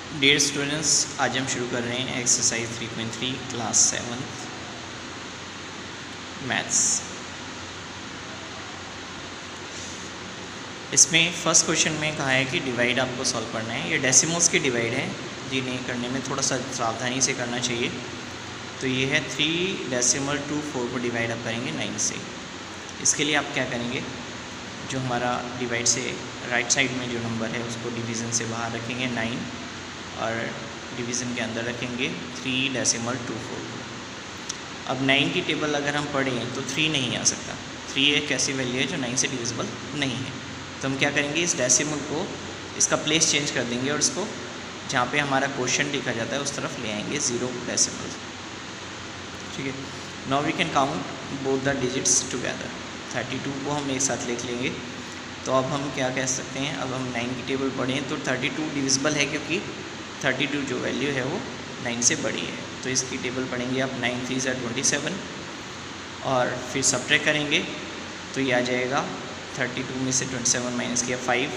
Dear students, आज हम शुरू कर रहे हैं एक्सरसाइज 3.3 क्लास 7 मैथ्स। इसमें फर्स्ट क्वेश्चन में कहा है कि डिवाइड आपको सॉल्व करना है। ये डेसिमल्स की डिवाइड है, जिन्हें करने में थोड़ा सा सावधानी से करना चाहिए। तो ये है 3.24 को डिवाइड आप करेंगे 9 से। इसके लिए आप क्या करेंगे, जो हमारा डिवाइड से राइट साइड में जो नंबर है उसको डिवीज़न से बाहर रखेंगे 9 और डिवीज़न के अंदर रखेंगे 3.24 को। अब 9 की टेबल अगर हम पढ़ें तो 3 नहीं आ सकता। 3 एक ऐसी वैल्यू है जो 9 से डिविजिबल नहीं है। तो हम क्या करेंगे, इस डेसिमल को इसका प्लेस चेंज कर देंगे और इसको जहाँ पे हमारा क्वोशिएंट लिखा जाता है उस तरफ ले आएंगे 0 डेसिमल। ठीक है, now we can count both the digits together. 32 को हम एक साथ लिख लेंगे। तो अब हम क्या कह सकते हैं, अब हम 9 की टेबल पढ़ें तो 32 डिविजिबल है, क्योंकि 32 जो वैल्यू है वो 9 से बड़ी है। तो इसकी टेबल पढ़ेंगे आप 9 3 = 27 और फिर सब्ट्रैक्ट करेंगे तो ये आ जाएगा 32 में से 27 माइनस किया 5।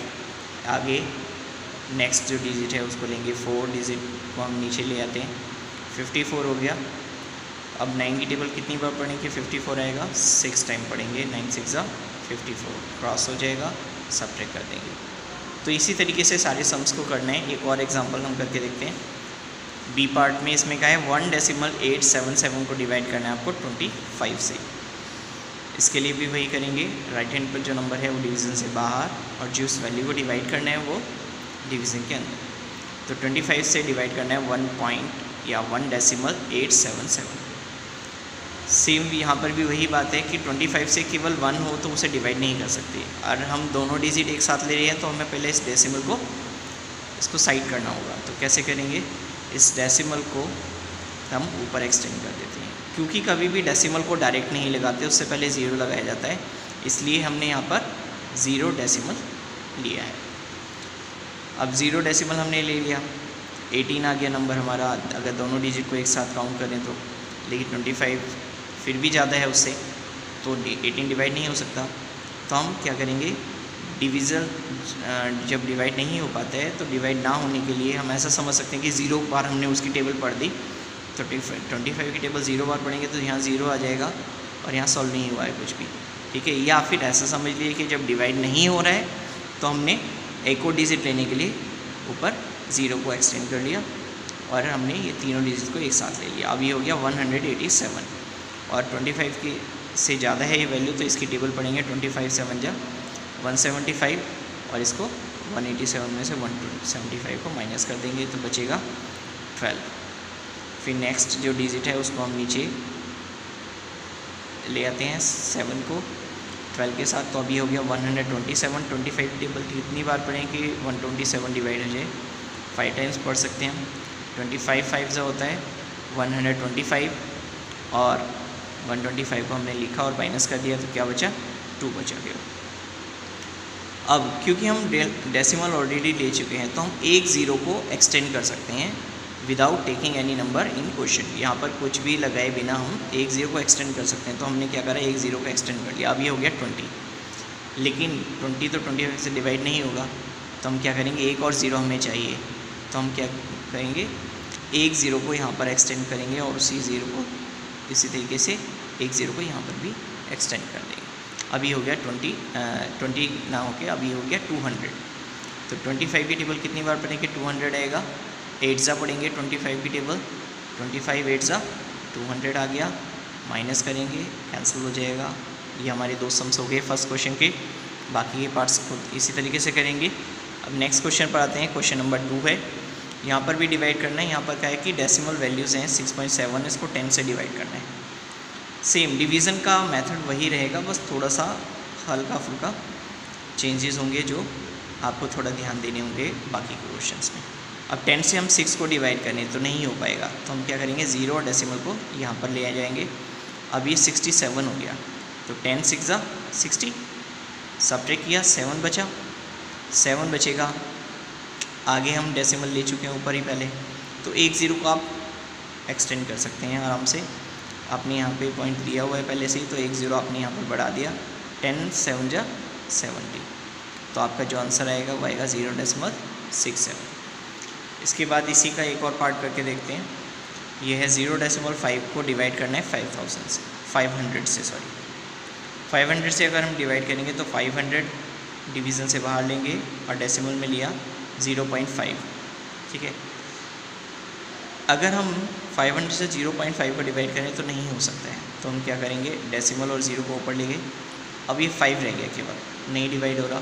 आगे नेक्स्ट जो डिजिट है उसको लेंगे 4 डिजिट को हम नीचे ले आते हैं, 54 हो गया। अब 9 की टेबल कितनी बार पढ़ेंगे, 54 आएगा, 6 टाइम पढ़ेंगे, 9 6 = 54 क्रॉस हो जाएगा, सब्ट्रैक्ट कर देंगे। तो इसी तरीके से सारे सम्स को करना है। एक और एग्जांपल हम करके देखते हैं। बी पार्ट में इसमें क्या है, 1.877 को डिवाइड करना है आपको 25 से। इसके लिए भी वही करेंगे, राइट हैंड पर जो नंबर है वो डिवीज़न से बाहर और जिस वैल्यू को डिवाइड करना है वो डिवीज़न के अंदर। तो 25 से डिवाइड करना है 1.877। सेम यहाँ पर भी वही बात है कि 25 से केवल 1 हो तो उसे डिवाइड नहीं कर सकते। और हम दोनों डिजिट एक साथ ले रहे हैं तो हमें पहले इस डेसिमल को इसको साइड करना होगा। तो कैसे करेंगे, इस डेसिमल को हम ऊपर एक्सटेंड कर देते हैं, क्योंकि कभी भी डेसिमल को डायरेक्ट नहीं लगाते, उससे पहले 0 लगाया जाता है। इसलिए हमने यहाँ पर 0 डेसिमल लिया है। अब 0 डेसिमल हमने ले लिया, 18 आ गया नंबर हमारा अगर दोनों डिजिट को एक साथ काउंट करें तो। लेकिन 25 फिर भी ज़्यादा है उससे, तो 18 डिवाइड नहीं हो सकता। तो हम क्या करेंगे, डिवीज़न जब डिवाइड नहीं हो पाता है तो डिवाइड ना होने के लिए हम ऐसा समझ सकते हैं कि 0 बार हमने उसकी टेबल पढ़ दी। तो 25 की टेबल 0 बार पढ़ेंगे तो यहाँ 0 आ जाएगा और यहाँ सॉल्व नहीं हुआ है कुछ भी। ठीक है, या फिर ऐसा समझ लीजिए कि जब डिवाइड नहीं हो रहा है तो हमने एक और डिजिट लेने के लिए ऊपर 0 को एक्सटेंड कर लिया और हमने ये तीनों डिजिट को एक साथ ले लिया। अब ये हो गया 187 और 25 की से ज़्यादा है ये वैल्यू, तो इसकी टेबल पढ़ेंगे 25 7 = 175 और इसको 187 में से 175 को माइनस कर देंगे तो बचेगा 12। फिर नेक्स्ट जो डिजिट है उसको हम नीचे ले आते हैं 7 को 12 के साथ। तो अभी हो गया 127। 25 टेबल कितनी बार पढ़ें कि 127 डिवाइड हो जाए, 5 टाइम्स पढ़ सकते हैं हम। 25 5 से होता है 125 और 125 को हमने लिखा और माइनस कर दिया तो क्या बचा, 2 बचा गया। अब क्योंकि हम डेसिमल ऑलरेडी ले चुके हैं तो हम एक 0 को एक्सटेंड कर सकते हैं without taking any number in question. यहाँ पर कुछ भी लगाए बिना हम एक 0 को एक्सटेंड कर सकते हैं। तो हमने क्या करा, एक 0 को एक्सटेंड कर लिया। अब ये हो गया 20, लेकिन 20 तो 25 से डिवाइड नहीं होगा। तो हम क्या करेंगे, एक और 0 हमें चाहिए। तो हम क्या करेंगे, एक 0 को यहाँ पर एक्सटेंड करेंगे और उसी 0 को इसी तरीके से एक 0 को यहाँ पर भी एक्सटेंड कर देंगे। अभी हो गया 20 ना होके अभी हो गया 200। तो 25 की टेबल कितनी बार पढ़ेंगे, 200 आएगा। 8 सा पढ़ेंगे 25 की टेबल, 25 8 सा 200 आ गया, माइनस करेंगे कैंसिल हो जाएगा। ये हमारे 2 सम्स हो गए फर्स्ट क्वेश्चन के। बाकी के पार्ट्स खुद इसी तरीके से करेंगे। अब नेक्स्ट क्वेश्चन पर आते हैं। क्वेश्चन नंबर 2 है, यहाँ पर भी डिवाइड करना है। यहाँ पर क्या है कि डेसिमल वैल्यूज़ हैं 6.7, इसको 10 से डिवाइड करना है। सेम डिवीज़न का मेथड वही रहेगा, बस थोड़ा सा हल्का फुल्का चेंजेस होंगे जो आपको थोड़ा ध्यान देने होंगे बाकी के क्वेश्चंस में। अब 10 से हम 6 को डिवाइड करें तो नहीं हो पाएगा, तो हम क्या करेंगे, 0 और डेसिमल को यहाँ पर ले आ जाएंगे। अब ये 67 हो गया, तो 10 6 = 60, सब्ट्रैक्ट किया 7 बचा, 7 बचेगा। आगे हम डेसिमल ले चुके हैं ऊपर ही पहले, तो एक 0 को आप एक्सटेंड कर सकते हैं आराम से। आपने यहाँ पे पॉइंट दिया हुआ है पहले से ही, तो एक 0 आपने यहाँ पर बढ़ा दिया। 10 7 = 70, तो आपका जो आंसर आएगा वो आएगा 0.67। इसके बाद इसी का एक और पार्ट करके देखते हैं। ये है 0.5 को डिवाइड करना है 500 से 500 से अगर हम डिवाइड करेंगे तो 500 डिवीज़न से बाहर लेंगे और डेसिमल में लिया 0.5, ठीक है। अगर हम 500 से 0.5 को डिवाइड करें तो नहीं हो सकता है, तो हम क्या करेंगे, डेसिमल और 0 को ऊपर लेंगे। अब ये 5 रह गया केवल, नहीं डिवाइड हो रहा,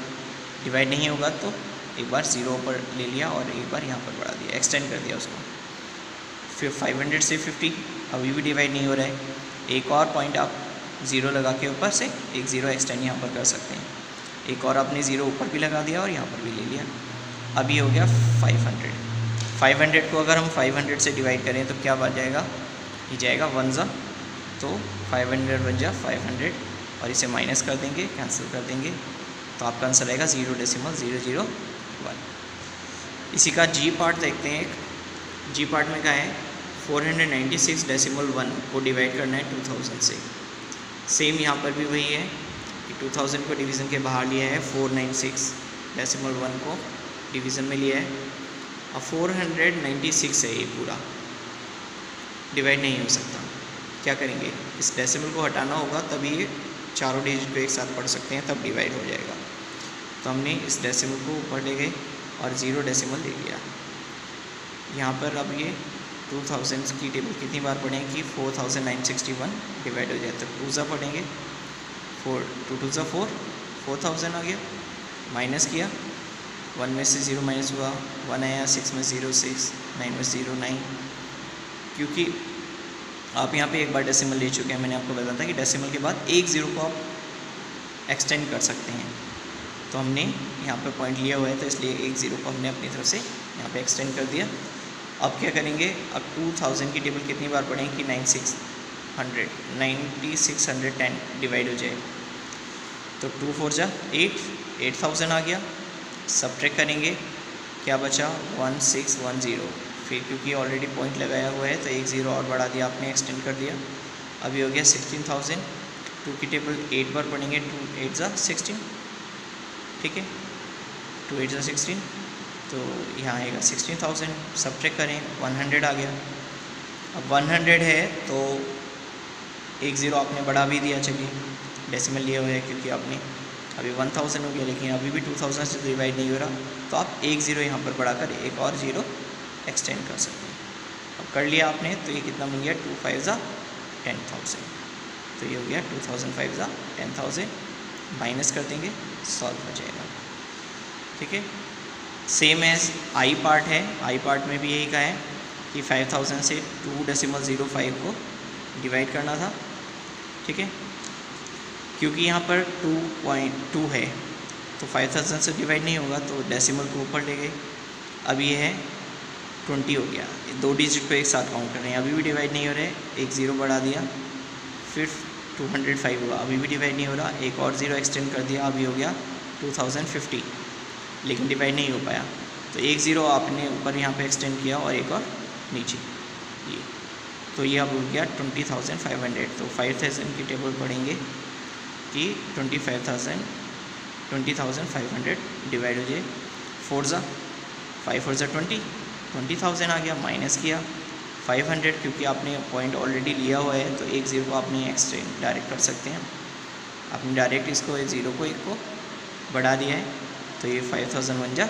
डिवाइड नहीं होगा तो एक बार 0 ऊपर ले लिया और एक बार यहाँ पर बढ़ा दिया, एक्सटेंड कर दिया उसको। फिर 500 से 50 अभी भी डिवाइड नहीं हो रहा है, एक और पॉइंट आप 0 लगा के ऊपर से एक 0 एक्सटेंड यहाँ पर कर सकते हैं। एक और आपने 0 ऊपर भी लगा दिया और यहाँ पर भी ले लिया। अभी हो गया 500 को अगर हम 500 से डिवाइड करें तो क्या बन जाएगा, ये जाएगा 1 जा, तो 500 बन जा 500 और इसे माइनस कर देंगे, कैंसिल कर देंगे, तो आपका आंसर आएगा 0.001। इसी का जी पार्ट देखते हैं। एक जी पार्ट में क्या है, 496.1 को डिवाइड करना है 2000 से। सेम यहाँ पर भी वही है कि 2000 को डिवीज़न के बाहर लिया है, 496.1 को डिवीज़न में लिया है। अब 496 है, ये पूरा डिवाइड नहीं हो सकता, क्या करेंगे, इस डेसिमल को हटाना होगा, तभी ये चारों डिजिट को एक साथ पढ़ सकते हैं, तब डिवाइड हो जाएगा। तो हमने इस डेसिमल को ऊपर ले गए और 0 डेसिमल ले लिया। यहाँ पर अब ये 2000 की टेबल कितनी बार पढ़ेंगे, 4961 डिवाइड हो जाए तो 2 ज़ा पढ़ेंगे, 2 2 ज़ा 4, 4000 आ गया, माइनस किया, 1 में से 0 माइनस हुआ, 1 आया, 6 में 0 6, 9 में 0 9। क्योंकि आप यहाँ पे एक बार डेसिमल ले चुके हैं, मैंने आपको बताया था कि डेसिमल के बाद एक 0 को आप एक्सटेंड कर सकते हैं, तो हमने यहाँ पे पॉइंट लिया हुआ है, तो इसलिए एक 0 को हमने अपनी तरफ से यहाँ पे एक्सटेंड कर दिया। अब क्या करेंगे, अब 2000 की टेबल कितनी बार पढ़ेंगे कि 9610 डिवाइड हो जाए, तो 2 4 जा 8, 8000 आ गया। सब्ट्रैक्ट करेंगे, क्या बचा 1610, फिर क्योंकि ऑलरेडी पॉइंट लगाया हुआ है तो एक 0 और बढ़ा दिया आपने, एक्सटेंड कर दिया। अभी हो गया 16000। 2 की टेबल 8 बार पढ़ेंगे, 2 8 जा 16, ठीक है, 2 8 जा 16, तो यहाँ आएगा 16000। सब्ट्रैक्ट करें, 100 आ गया। अब 100 है तो एक 0 आपने बढ़ा भी दिया, चलिए डेसिमल लिया हुआ है क्योंकि आपने अभी 1000 हो गया, लेकिन अभी भी 2000 से डिवाइड नहीं हो रहा, तो आप एक 0 यहाँ पर बढ़ाकर एक और 0 एक्सटेंड कर सकते हैं। अब कर लिया आपने, तो ये कितना बन गया, 2 5 जा 10,000, तो ये हो गया 2000 5 जा 10,000, माइनस कर देंगे, सॉल्व हो जाएगा, ठीक है। सेम एज आई पार्ट है, आई पार्ट में भी यही कहा है कि 5000 से 2.05 को डिवाइड करना था, ठीक है। क्योंकि यहाँ पर 2.2 है तो 5000 से डिवाइड नहीं होगा, तो डेसिमल को ऊपर ले गए। अब ये है 20 हो गया, 2 डिजिट को एक साथ काउंट कर रहे हैं, अभी भी डिवाइड नहीं हो रहे, एक 0 बढ़ा दिया, फिर 205 हुआ, अभी भी डिवाइड नहीं हो रहा, एक और 0 एक्सटेंड कर दिया, अभी हो गया 2050, लेकिन डिवाइड नहीं हो पाया, तो एक 0 आपने ऊपर यहाँ पे एक्सटेंड किया और एक और नीचे, ये तो ये अब हो गया 20,500। तो 5000 की टेबल पढ़ेंगे कि 20,500 डिवाइड हो जाए, 4 जा 5 4 जा 20,000 आ गया, माइनस किया 500, क्योंकि आपने पॉइंट ऑलरेडी लिया हुआ है, तो एक 0 को आपने एक्सटेंड डायरेक्ट कर सकते हैं, आपने डायरेक्ट इसको 0 को 1 को बढ़ा दिया है, तो ये 5000 बन जा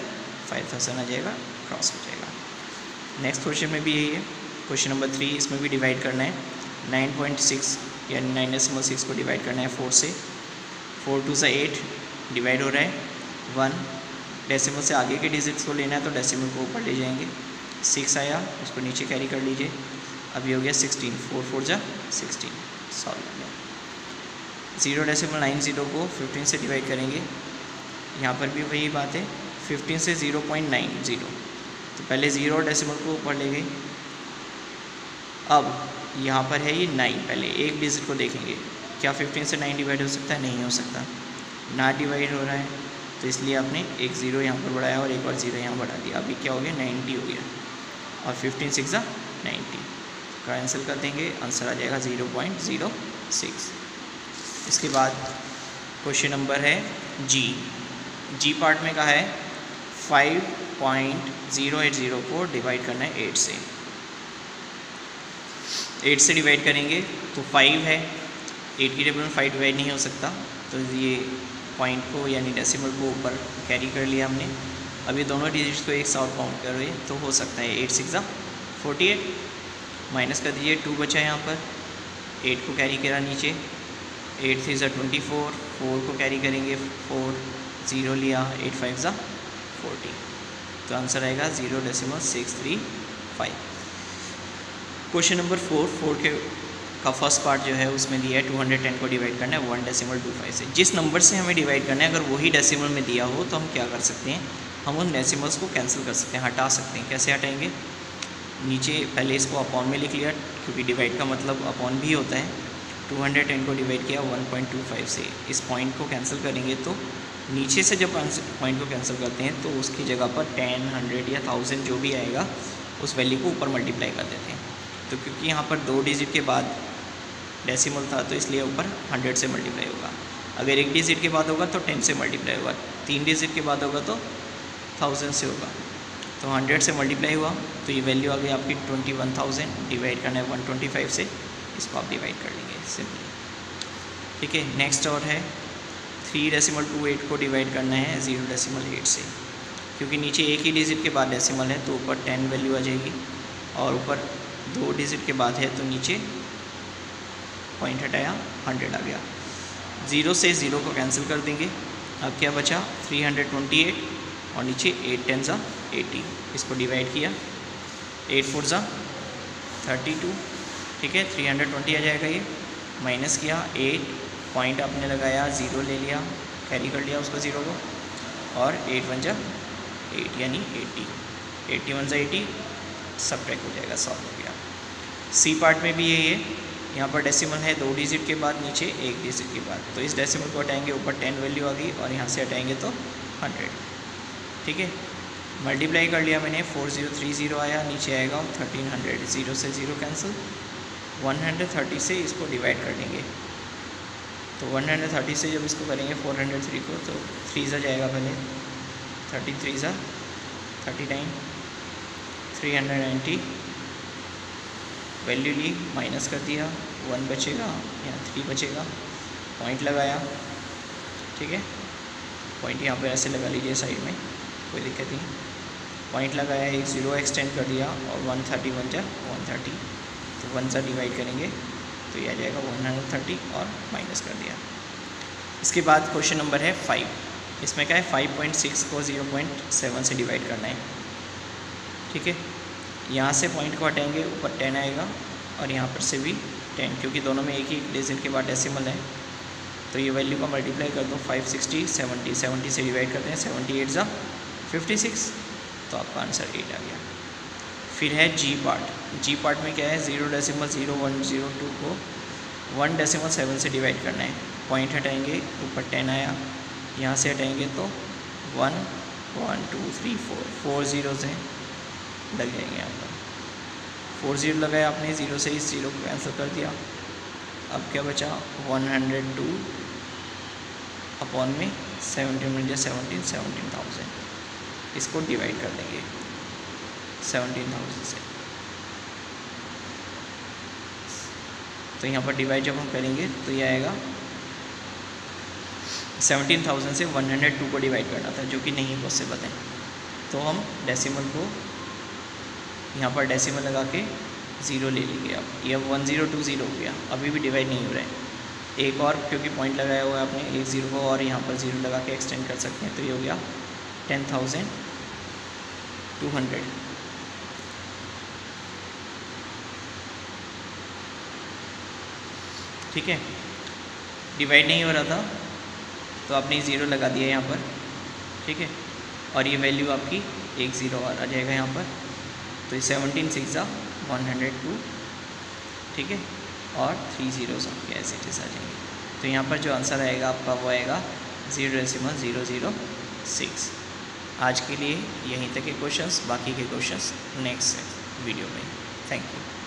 5000 आ जाएगा, क्रॉस हो जाएगा। नेक्स्ट क्वेश्चन में भी यही है, क्वेश्चन नंबर 3, इसमें भी डिवाइड करना है 9.6 यानी 9.6 को डिवाइड करना है 4 से, 4 2 से 8 डिवाइड हो रहा है 1, डेसिमल से आगे के डिजिट्स को लेना है तो डेसिमल को ऊपर ले जाएंगे, 6 आया, उसको नीचे कैरी कर लीजिए, अभी हो गया 16, 4 4 जा 16, सॉल्व हो गया। 0.90 को 15 से डिवाइड करेंगे, यहाँ पर भी वही बात है, 15 से 0.90, तो पहले 0 डेसिमल को ऊपर ले गए। अब यहाँ पर है ये 9, पहले एक डिजिट को देखेंगे, क्या 15 से 9 डिवाइड हो सकता है, नहीं हो सकता, ना डिवाइड हो रहा है, तो इसलिए आपने एक 0 यहाँ पर बढ़ाया और एक और 0 यहाँ बढ़ा दिया, अभी क्या हो गया 90 हो गया, और 15 6 जा 90, कैंसिल कर देंगे, आंसर आ जाएगा 0.06। इसके बाद क्वेश्चन नंबर है जी पार्ट में कहा है 5.080 को डिवाइड करना है 8 से। 8 से डिवाइड करेंगे तो 5 है, 8 की टेबल में 5 डिवाइड नहीं हो सकता, तो ये पॉइंट को यानी डेसिमल को ऊपर कैरी कर लिया हमने। अब ये दोनों डिजिट्स को एक साथ काउंट करें तो हो सकता है 8 6 48, माइनस कर दीजिए, 2 बचा यहाँ पर, 8 को कैरी करा नीचे, 8 3 24, 4 को कैरी करेंगे 4, 0 लिया, 8 5 40, तो आंसर आएगा 0.635। क्वेश्चन नंबर 4 के का फर्स्ट पार्ट जो है उसमें दिया है 210 को डिवाइड करना है 1.25 से। जिस नंबर से हमें डिवाइड करना है अगर वही डेसिमल में दिया हो तो हम क्या कर सकते हैं, हम उन डेसिमल्स को कैंसिल कर सकते हैं, हटा सकते हैं। कैसे हटाएंगे, नीचे पहले इसको अपॉन में लिख लिया, क्योंकि डिवाइड का मतलब अपॉन भी होता है। 210 को डिवाइड किया 1.25 से, इस पॉइंट को कैंसिल करेंगे तो नीचे से जब पॉइंट को कैंसिल करते हैं तो उसकी जगह पर 10, 100 या 1000 जो भी आएगा उस वैल्यू को ऊपर मल्टीप्लाई कर देते हैं। तो क्योंकि यहाँ पर 2 डिजिट के बाद डेसिमल था तो इसलिए ऊपर 100 से मल्टीप्लाई होगा। अगर 1 डिजिट के बाद होगा तो 10 से मल्टीप्लाई होगा, 3 डिजिट के बाद होगा तो 1000 से होगा। तो 100 से मल्टीप्लाई हुआ तो ये वैल्यू आ गई आपकी 21,000, डिवाइड करना है 125 से, इसको आप डिवाइड कर लेंगे सिंपली। ठीक है, नेक्स्ट और है 3.28 को डिवाइड करना है 0.8 से, क्योंकि नीचे एक ही डिजिट के बाद डेसिमल है तो ऊपर 10 वैल्यू आ जाएगी, और ऊपर 2 डिजिट के बाद है तो नीचे पॉइंट हटाया 100 आ गया। 0 से 0 को कैंसिल कर देंगे, अब क्या बचा 328 और नीचे 8 10 80, इसको डिवाइड किया, 8 4 32, ठीक है 320 आ जाएगा ये, माइनस किया 8 पॉइंट आपने लगाया 0 ले लिया, कैरी कर लिया उसको 0 को, और 8 1 8 यानी 80, 81 80 सब्ट्रैक्ट हो जाएगा, सॉल्व हो गया। सी पार्ट में भी यही है, यहाँ पर डेसिमल है 2 डिजिट के बाद, नीचे 1 डिजिट के बाद, तो इस डेसिमल को हटाएंगे ऊपर 10 वैल्यू आ गई, और यहाँ से हटाएंगे तो 100। ठीक है, मल्टीप्लाई कर लिया मैंने, 4030 आया, नीचे आएगा 1300, 0 से 0 कैंसिल, 130 से इसको डिवाइड कर देंगे, तो 130 से जब इसको करेंगे 403 को तो 3 जाएगा पहले, 33 39, 390 वैल्यू ली, माइनस कर दिया, 1 बचेगा, यहाँ 3 बचेगा, पॉइंट लगाया, ठीक है पॉइंट यहाँ पे ऐसे लगा लीजिए साइड में, कोई दिक्कत नहीं, पॉइंट लगाया, एक 0 एक्सटेंड कर दिया, और 130 1 130, तो 1 से डिवाइड करेंगे तो ये आ जाएगा 130 और माइनस कर दिया। इसके बाद क्वेश्चन नंबर है 5, इसमें क्या है 5.6 को 0.7 से डिवाइड करना है। ठीक है, यहाँ से पॉइंट को हटाएंगे, ऊपर 10 आएगा, और यहाँ पर से भी 10, क्योंकि दोनों में एक ही डिजिट के बाद डेसिमल है, तो ये वैल्यू का मल्टीप्लाई कर दो, 560 70, 70 से डिवाइड करते हैं, 78 56, तो आपका आंसर 8 आ गया। फिर है जी पार्ट, जी पार्ट में क्या है 0.0102 को 1.7 से डिवाइड करना है, पॉइंट हटाएंगे, ऊपर 10 आया, यहाँ से हटाएंगे तो 1 1 2 3 4 zeros हैं लग जाएंगे, यहाँ पर 4 0 लगाया आपने, 0 से इस 0 को कैंसिल कर दिया, अब क्या बचा 102 अपॉन में 17 17,000, इसको डिवाइड कर देंगे 17,000 से, तो यहाँ पर डिवाइड जब हम करेंगे तो ये आएगा 17,000 से 102 को डिवाइड करना था, जो कि नहीं पॉसिबल है, तो हम डेसिमल को यहाँ पर डेसिमल लगा के 0 ले लेंगे। अब ये 1020 हो गया, अभी भी डिवाइड नहीं हो रहा है, एक और क्योंकि पॉइंट लगाया हुआ है आपने, एक 0 को और यहाँ पर 0 लगा के एक्सटेंड कर सकते हैं, तो ये हो गया 10,200। ठीक है, डिवाइड नहीं हो रहा था तो आपने 0 लगा दिया यहाँ पर, ठीक है, और ये वैल्यू आपकी 1 0 और आ जाएगा यहाँ पर, तो ये 17 6 102, ठीक है, और 3 zeros आपके ऐसे आ जाएंगे, तो यहाँ पर जो आंसर आएगा आपका वो आएगा 0.006। आज के लिए यहीं तक के क्वेश्चंस, बाकी के क्वेश्चंस नेक्स्ट वीडियो में। Thank you.